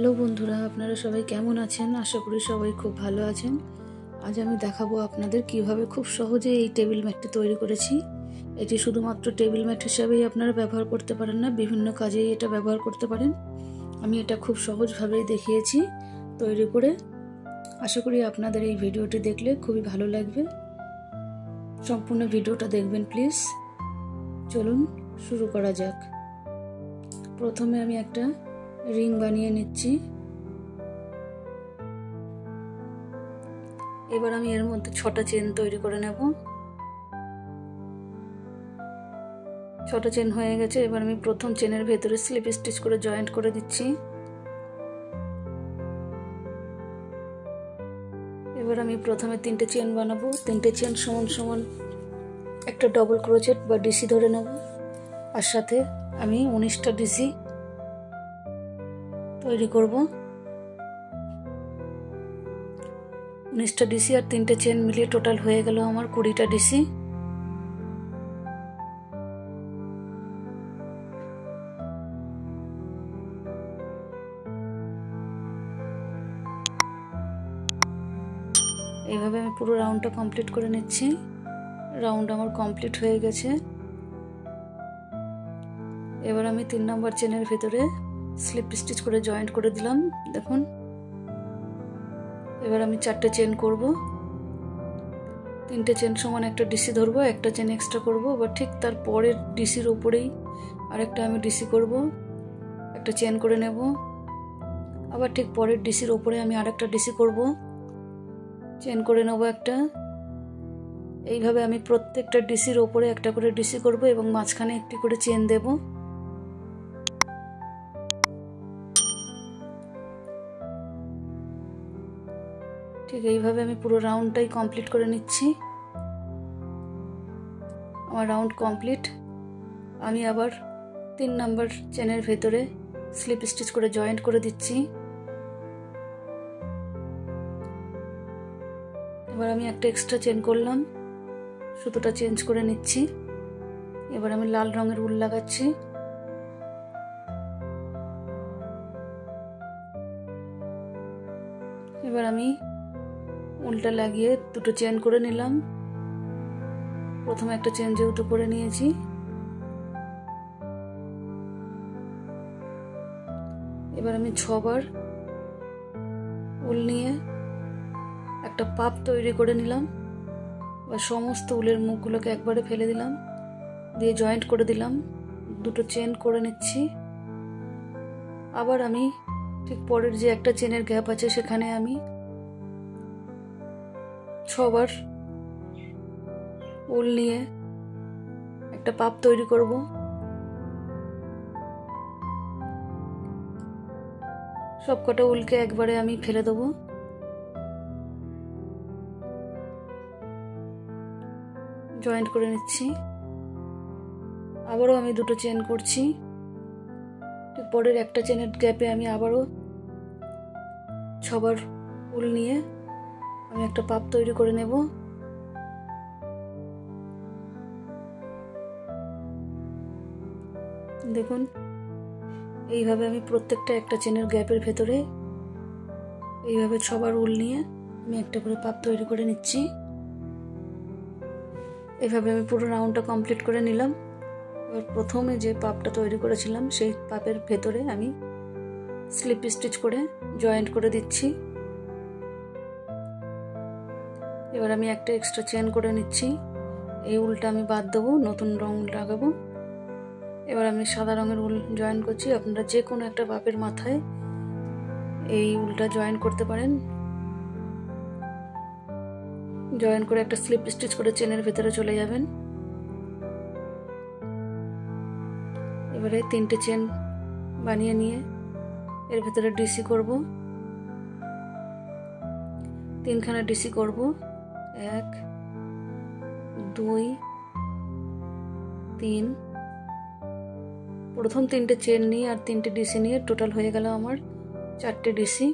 Hello বন্ধুরা, আপনারা সবাই কেমন আছেন? আশা করি সবাই খুব ভালো আছেন। আজ আমি দেখাবো আপনাদের কিভাবে খুব সহজে এই টেবিল ম্যাটটি তৈরি করেছি। এটি শুধুমাত্র টেবিল ম্যাট হিসাবেই আপনারা ব্যবহার করতে পারেন না, বিভিন্ন কাজেই এটা ব্যবহার করতে পারেন। আমি এটা খুব সহজভাবেই দেখিয়েছি তৈরি করে। আশা করি আপনাদের এই ভিডিওটি দেখলে খুবই ভালো লাগবে। সম্পূর্ণ ভিডিওটা দেখবেন প্লিজ। চলুন শুরু করা যাক। প্রথমে আমি একটা রিং বানিয়ে নিচ্ছি। এবার আমি এর মধ্যে 6টা চেন তৈরি করে নেব। 6টা চেন হয়ে গেছে। এবার আমি প্রথম চেনের ভেতরে স্লিপ স্টিচ করে জয়েন্ট করে দিচ্ছি। এবার আমি প্রথমে 3টে চেন বানাবো। 3টে চেন সমান সমান একটা ডবল ক্রোচেট বা ডিসি ধরে নেব। আর সাথে আমি 19টা ডিসি তৈরি করব। 19টা ডিসি আর 3টে চেন মিলিয়ে টোটাল হয়ে গেল আমার 20টা ডিসি। এইভাবে আমি পুরো রাউন্ডটা কমপ্লিট করে নিচ্ছি। রাউন্ড আমার কমপ্লিট হয়ে গেছে। এবার আমি 3 নম্বর চেনের ভিতরে স্লিপ স্টিচ করে জয়েন্ট করে দিলাম। দেখুন, এবার আমি 4টে চেন করব। 3টে চেন সমান একটা ডিসি ধরবো, একটা চেন এক্সট্রা করব। আবার ঠিক তার পরের ডিসির উপরেই আরেকটা আমি ডিসি করব, একটা চেন করে নেব। আবার ঠিক পরের ডিসির উপরে আমি আরেকটা ডিসি করব, চেন করে নেব একটা। এইভাবে আমি প্রত্যেকটা ডিসির উপরে একটা করে ডিসি করব এবং মাঝখানে একটি করে চেন দেব। ঠিক এইভাবে আমি পুরো রাউন্ডটাই কমপ্লিট করে নিচ্ছি। আমার রাউন্ড কমপ্লিট। আমি আবার 3 নাম্বার চেনের ভেতরে স্লিপ স্টিচ করে জয়েন্ট করে দিচ্ছি। এবার আমি একটা এক্সট্রা চেন করলাম, সুতোটা চেঞ্জ করে নিচ্ছি। এবার আমি লাল রঙের উল লাগাচ্ছি। এবার আমি উলটা লাগিয়ে 2টো চেন করে নিলাম। প্রথমে একটা চেন যেহেতু করে নিয়েছি, এবার আমি 6বার উল নিয়ে একটা পাপ তৈরি করে নিলাম। এবার সমস্ত উলের মুখগুলোকে একবারে ফেলে দিলাম, দিয়ে জয়েন্ট করে দিলাম। 2টো চেন করে নিচ্ছি। আবার আমি ঠিক পরের যে একটা চেনের গ্যাপ আছে সেখানে আমি 6বার উল নিয়ে একটা পাপ তৈরি করব। সবকটা উলকে একবারে আমি ফেলে দেবো। জয়েন্ট করে নিচ্ছি। আবারও আমি 2টো চেন করছি। পরের একটা চেনের গ্যাপে আমি আবারও 6বার উল নিয়ে আমি একটা পাপ তৈরি করে নেব। দেখুন, এইভাবে আমি প্রত্যেকটা একটা চেনের গ্যাপের ভেতরে এইভাবে 6বার উল নিয়ে আমি একটা করে পাপ তৈরি করে নিচ্ছি। এইভাবে আমি পুরো রাউন্ডটা কমপ্লিট করে নিলাম। এবার প্রথমে যে পাপটা তৈরি করেছিলাম সেই পাপের ভেতরে আমি স্লিপ স্টিচ করে জয়েন্ট করে দিচ্ছি। এবার আমি একটা এক্সট্রা চেন করে নিচ্ছি। এই উলটা আমি বাদ দেবো, নতুন রং লাগাবো। এবার আমি সাদা রঙের উল জয়েন করছি। আপনারা যে কোনো একটা পাপের মাথায় এই উলটা জয়েন করতে পারেন। জয়েন করে একটা স্লিপ স্টিচ করে চেনের ভেতরে চলে যাবেন। এবারে 3টে চেন বানিয়ে নিয়ে এর ভেতরে ডিসি করব। 3খানা ডিসি করব। 1 2 3। প্রথম 3টে চেন নিয়ে আর 3টে ডিসি নিয়ে টোটাল হয়ে গেল আমার 4টে ডিসি।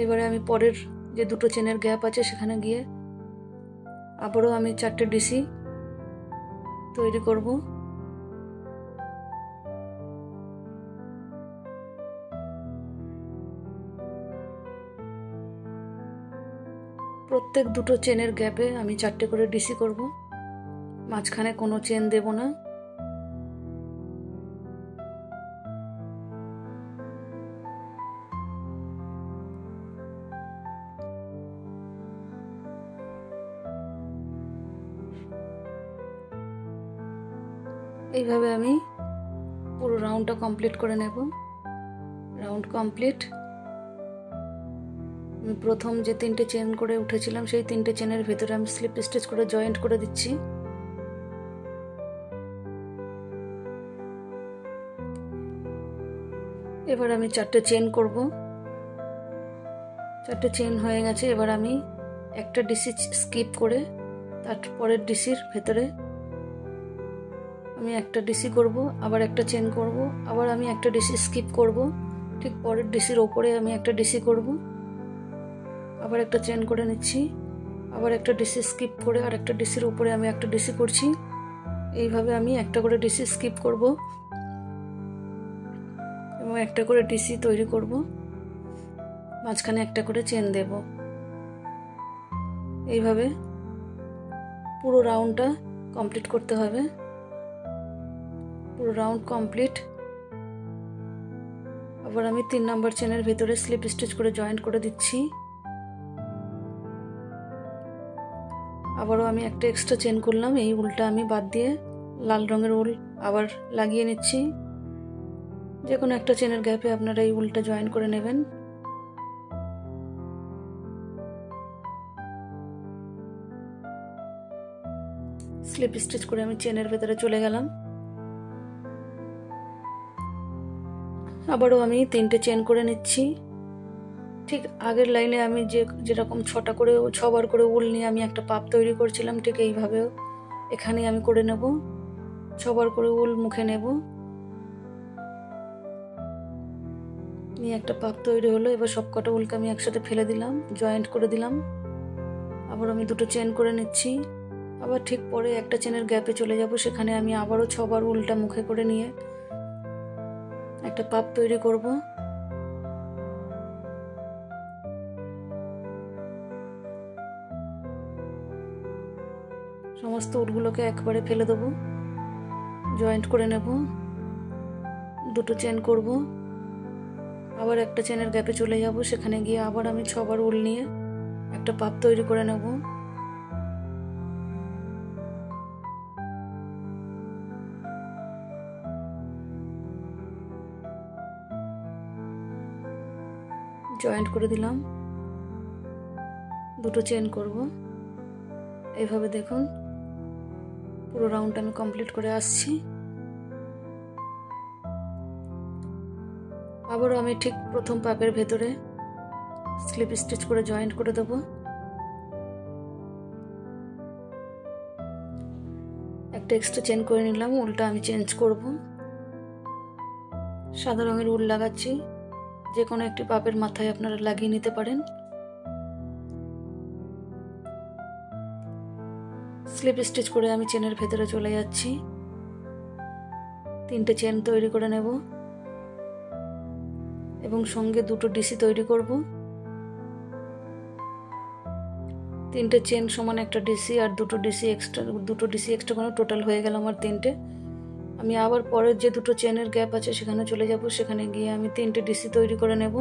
এবারে আমি পরের যে 2টো চেনের গ্যাপ আছে সেখানে গিয়ে আবারও আমি 4টে ডিসি তৈরি করব। প্রত্যেক দুটো চেনের গ্যাপে আমি 4টে করে ডিসি করব, মাঝখানে কোনো চেন দেব না। এইভাবে আমি পুরো রাউন্ডটা কমপ্লিট করে নেব। Round complete. আমি প্রথম যে 3টে চেন করে উঠেছিলাম সেই 3টে চেনের ভেতরে আমি স্লিপ স্টিচ করে জয়েন্ট করে দিচ্ছি। এবার আমি 4টে চেন করব। 4টে চেন হয়ে গেছে। এবার আমি একটা ডিসি স্কিপ করে তারপরের ডিসির ভেতরে আমি একটা ডিসি করব, আবার একটা চেন করব, আবার আমি একটা ডিসি স্কিপ করব, ঠিক পরের ডিসির ওপরে আমি একটা ডিসি করব, আবার একটা চেন করে নিচ্ছি, আবার একটা ডিসি স্কিপ করে আর একটা ডিসির ওপরে আমি একটা ডিসি করছি। এইভাবে আমি একটা করে ডিসি স্কিপ করব এবং একটা করে ডিসি তৈরি করব, মাঝখানে একটা করে চেন দেব। এইভাবে পুরো রাউন্ডটা কমপ্লিট করতে হবে। পুরো রাউন্ড কমপ্লিট। আবার আমি 3 নম্বর চেনের ভেতরে স্লিপ স্টিচ করে জয়েন্ট করে দিচ্ছি। আবারও আমি একটা এক্সট্রা চেন করলাম। এই উলটা আমি বাদ দিয়ে লাল রঙের উল আবার লাগিয়ে নিচ্ছি। যে কোনো একটা চেনের গ্যাপে আপনারা এই উলটা জয়েন করে নেবেন। স্লিপ স্টিচ করে আমি চেনের ভেতরে চলে গেলাম। আবারও আমি 3টে চেন করে নিচ্ছি। ঠিক আগের লাইনে আমি যেরকম 6বার করে উল নিয়ে আমি একটা পাপ তৈরি করছিলাম, ঠিক এইভাবেও এখানে আমি করে নেব। 6বার করে উল মুখে নেব, নিয়ে একটা পাপ তৈরি হলো। এবার সবকটা উলকে আমি একসাথে ফেলে দিলাম, জয়েন্ট করে দিলাম। আবার আমি 2টো চেন করে নিচ্ছি। আবার ঠিক পরে একটা চেনের গ্যাপে চলে যাব, সেখানে আমি আবারও 6বার উলটা মুখে করে নিয়ে একটা পাপ তৈরি করব। সমস্ত উলগুলোকে একবারে ফেলে দেবো, জয়েন্ট করে নেব। 2টো চেন করব, আবার একটা চেনের গ্যাপে চলে যাব, সেখানে গিয়ে আবার আমি 6বার উল নিয়ে একটা পাপ তৈরি করে নেব। জয়েন্ট করে দিলাম, 2টো চেন করব। এইভাবে দেখুন পুরো রাউন্ডটা আমি কমপ্লিট করে আসছি। আবারও আমি ঠিক প্রথম পাপের ভেতরে স্লিপ স্টিচ করে জয়েন্ট করে দেব। একটা এক্সট্রা চেন করে নিলাম, উলটা আমি চেঞ্জ করব। সাদা রঙের উল লাগাচ্ছি, যে কোনো একটি পাপের মাথায় আপনারা লাগিয়ে নিতে পারেন। স্লিপ স্টিচ করে আমি চেনের ভেতরে চলে যাচ্ছি। 3টে চেন তৈরি করে নেব এবং সঙ্গে 2টো ডিসি তৈরি করব। 3টে চেন সমান একটা ডিসি আর 2টো ডিসি এক্সট্রা করে টোটাল হয়ে গেল আমার 3টে। আমি আবার পরের যে 2টো চেনের গ্যাপ আছে সেখানে চলে যাব, সেখানে গিয়ে আমি 3টে ডিসি তৈরি করে নেব।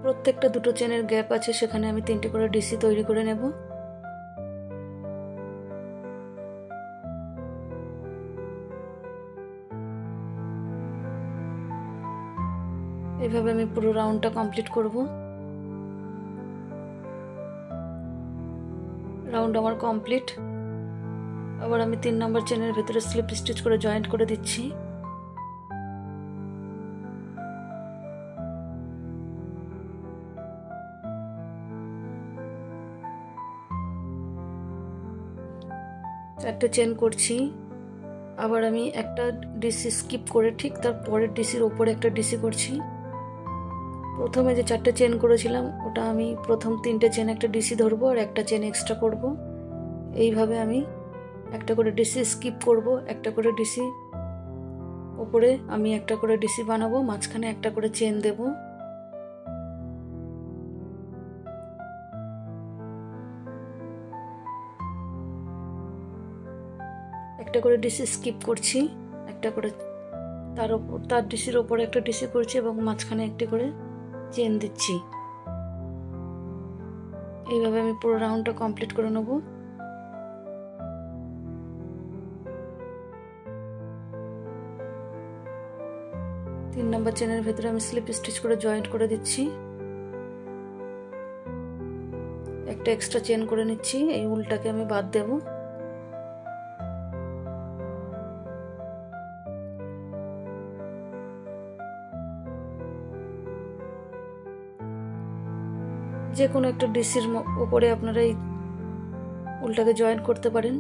প্রত্যেকটা 2টো চেনের গ্যাপ আছে সেখানে আমি 3টে করে ডিসি তৈরি করে নেব। এইভাবে আমি পুরো রাউন্ডটা কমপ্লিট করব। রাউন্ড আমার কমপ্লিট। আবার আমি 3 নম্বর চেনের ভেতরে স্লিপ স্টিচ করে জয়েন্ট করে দিচ্ছি। একটা চেন করছি, আবার আমি একটা ডিসি স্কিপ করে ঠিক তার পরের ডিসির ওপরে একটা ডিসি করছি। প্রথমে যে 4টে চেন করেছিলাম ওটা আমি প্রথম 3টে চেন একটা ডিসি ধরবো আর একটা চেন এক্সট্রা করব। এইভাবে আমি একটা করে ডিসি স্কিপ করব, একটা করে ডিসি উপরে আমি একটা করে ডিসি বানাবো, মাঝখানে একটা করে চেন দেব। একটা করে ডিসি স্কিপ করছি, একটা করে তার ডিসির ওপরে একটা ডিসি করছি এবং মাঝখানে একটি করে চেন দিচ্ছি। এইভাবে আমি পুরো রাউন্ডটা কমপ্লিট করে নেব। তিন নাম্বার চেনের ভেতরে আমি স্লিপ স্টিচ করে জয়েন্ট করে দিচ্ছি। একটা এক্সট্রা চেন করে নিচ্ছি, এই উলটাকে আমি বাদ দেব। যে কোনো একটা ডিসির উপরে আপনারা এই উলটাকে জয়েন্ট করতে পারেন।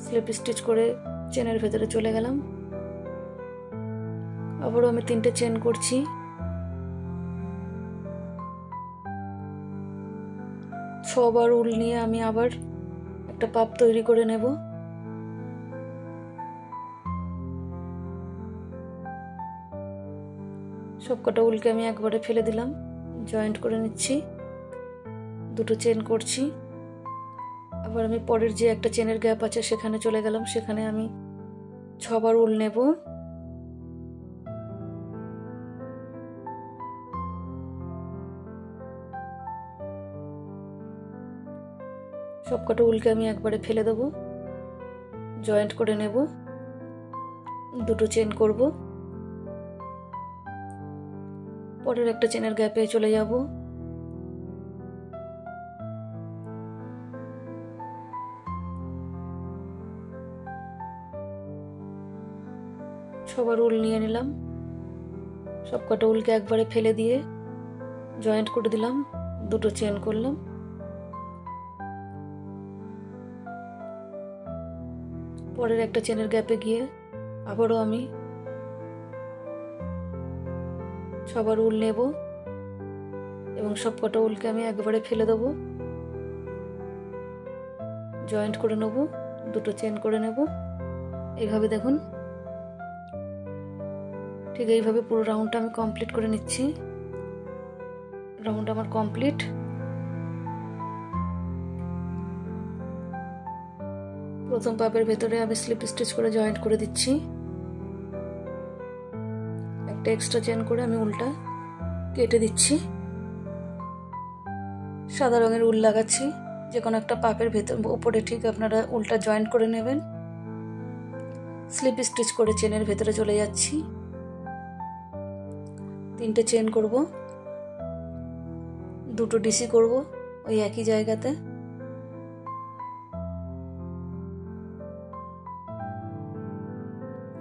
স্লিপ স্টিচ করে চেনের ভেতরে চলে গেলাম। আবারও আমি 3টে চেন করছি। ছবার উল নিয়ে আমি আবার একটা পাপ তৈরি করে নেব। সবকটা উলকে আমি একবারে ফেলে দিলাম, জয়েন্ট করে নিচ্ছি। 2টো চেন করছি। আবার আমি পরের যে একটা চেনের গ্যাপ আছে সেখানে চলে গেলাম, সেখানে আমি 6বার উল নেব। সবকটা উলকে আমি একবারে ফেলে দেব, জয়েন্ট করে নেব। 2টো চেন করব। পরের একটা চেনের গ্যাপে চলে যাব। ছবার উল নিয়ে নিলাম, সবকটা উলকে একবারে ফেলে দিয়ে জয়েন্ট করে দিলাম। 2টো চেন করলাম। পরের একটা চেনের গ্যাপে গিয়ে আবারও আমি 6বার উল নেব এবং সবকটা উলকে আমি একবারে ফেলে দেব, জয়েন্ট করে নেব। 2টো চেন করে নেব। এইভাবে দেখুন, ঠিক এইভাবে পুরো রাউন্ডটা আমি কমপ্লিট করে নিচ্ছি। রাউন্ড আমার কমপ্লিট। প্রথম পাপের ভেতরে আমি স্লিপ স্টিচ করে জয়েন্ট করে দিচ্ছি। একটা এক্সট্রা চেন করে আমি উলটা কেটে দিচ্ছি। সাদা রঙের উল লাগাচ্ছি। যে কোনো একটা পাপের ভেতর উপরে ঠিক আপনারা উলটা জয়েন্ট করে নেবেন। স্লিপ স্টিচ করে চেনের ভেতরে চলে যাচ্ছি। 3টে চেন করব, 2টো ডিসি করব ওই একই জায়গাতে।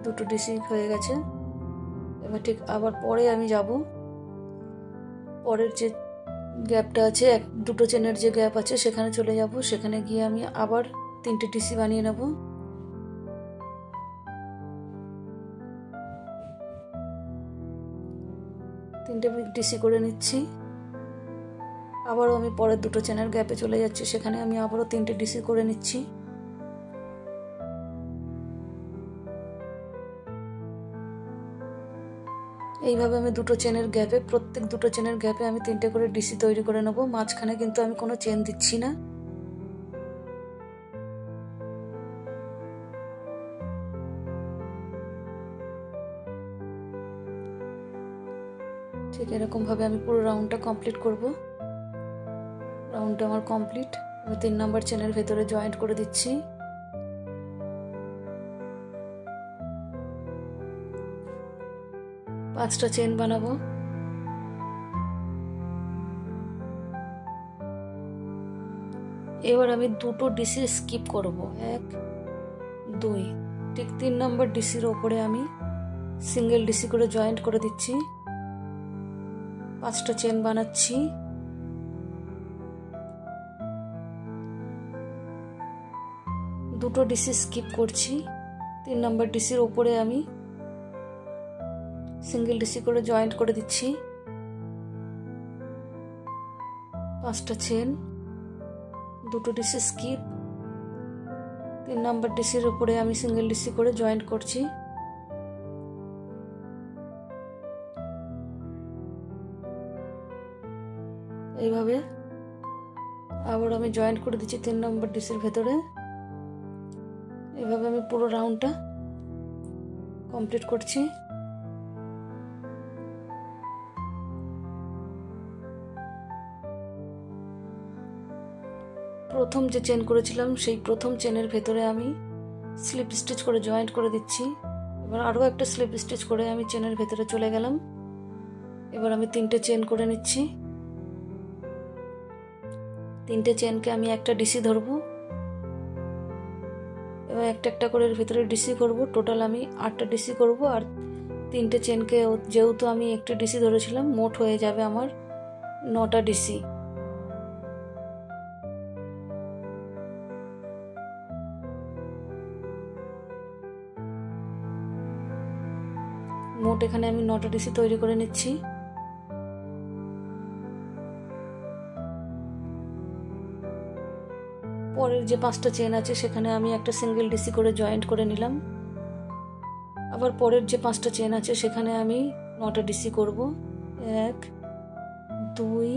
দুটো ডিসি হয়ে গেছে। এবার ঠিক আবার পরে আমি যাব, পরের যে গ্যাপটা আছে 2টো চেনের যে গ্যাপ আছে সেখানে চলে যাব। সেখানে গিয়ে আমি আবার 3টে ডিসি বানিয়ে নেব। তিনটে ডিসি করে নিচ্ছি। আবারও আমি পরের 2টো চেনের গ্যাপে চলে যাচ্ছি, সেখানে আমি আবারও 3টে ডিসি করে নিচ্ছি। এইভাবে আমি 2টো চেনের গ্যাপে, প্রত্যেক 2টো চেনের গ্যাপে আমি 3টে করে ডিসি তৈরি করে নেব। মাঝখানে কিন্তু আমি কোনো চেন দিচ্ছি না। ঠিক এরকম ভাবে আমি পুরো রাউন্ডটা কমপ্লিট করব। রাউন্ডটা আমার কমপ্লিট। আমি 3 নাম্বার চেনের ভেতরে জয়েন্ট করে দিচ্ছি। পাঁচটা চেন বানাবো। এবার আমি 2টো ডিসি স্কিপ করব, 1 2। ঠিক 3 নম্বর ডিসির ওপরে আমি সিঙ্গেল ডিসি করে জয়েন্ট করে দিচ্ছি। 5টা চেন বানাচ্ছি। দুটো ডিসি স্কিপ করছি। 3 নম্বর ডিসির ওপরে আমি সিঙ্গেল ডিসি করে জয়েন্ট করে দিচ্ছি। 5টা চেন, দুটো ডিসি স্কিপ। 3 নম্বর ডিসির উপরে আমি সিঙ্গেল ডিসি করে জয়েন্ট করছি। এইভাবে আবার আমি জয়েন্ট করে দিচ্ছি 3 নম্বর ডিসের ভেতরে। এভাবে আমি পুরো রাউন্ডটা কমপ্লিট করছি। প্রথম যে চেন করেছিলাম সেই প্রথম চেনের ভেতরে আমি স্লিপ স্টিচ করে জয়েন্ট করে দিচ্ছি। এবার আরও একটা স্লিপ স্টিচ করে আমি চেনের ভেতরে চলে গেলাম। এবার আমি 3টে চেন করে নিচ্ছি। 3টে চেনকে আমি একটা ডিসি ধরবো। এবার একটা একটা করে এর ভেতরে ডিসি করব। টোটাল আমি 8টা ডিসি করব, আর 3টে চেনকে যেহেতু আমি একটা ডিসি ধরেছিলাম, মোট হয়ে যাবে আমার 9টা ডিসি। মোট এখানে আমি 9টা ডিসি তৈরি করে নিচ্ছি। পরের যে 5টা চেন আছে সেখানে আমি একটা সিঙ্গেল ডিসি করে জয়েন্ট করে নিলাম। আবার পরের যে 5টা চেন আছে সেখানে আমি 9টা ডিসি করব। 1 2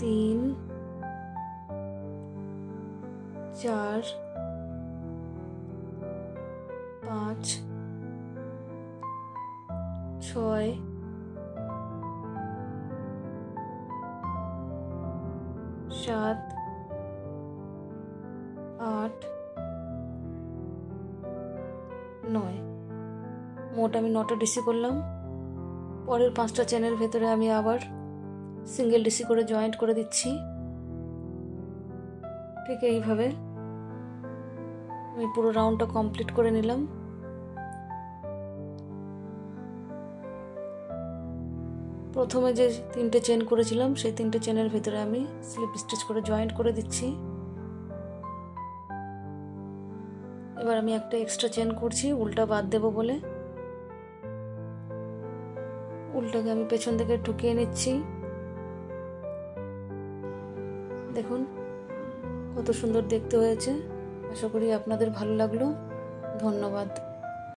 3 4 5 6 7 8 9। মোট আমি 9টা ডিসি করলাম। পরের 5টা চেনের ভেতরে আমি আবার সিঙ্গেল ডিসি করে জয়েন্ট করে দিচ্ছি। ঠিক এইভাবে আমি পুরো রাউন্ডটা কমপ্লিট করে নিলাম। প্রথমে যে 3টে চেন করেছিলাম সেই 3টে চেনের ভেতরে আমি স্লিপ স্টিচ করে জয়েন্ট করে দিচ্ছি। এবার আমি একটা এক্সট্রা চেন করছি উল্টা বাদ দেব বলে। উল্টাকে আমি পেছন থেকে ঢুকিয়ে নিচ্ছি। দেখুন কত সুন্দর দেখতে হয়েছে। আশা করি আপনাদের ভালো লাগলো। ধন্যবাদ।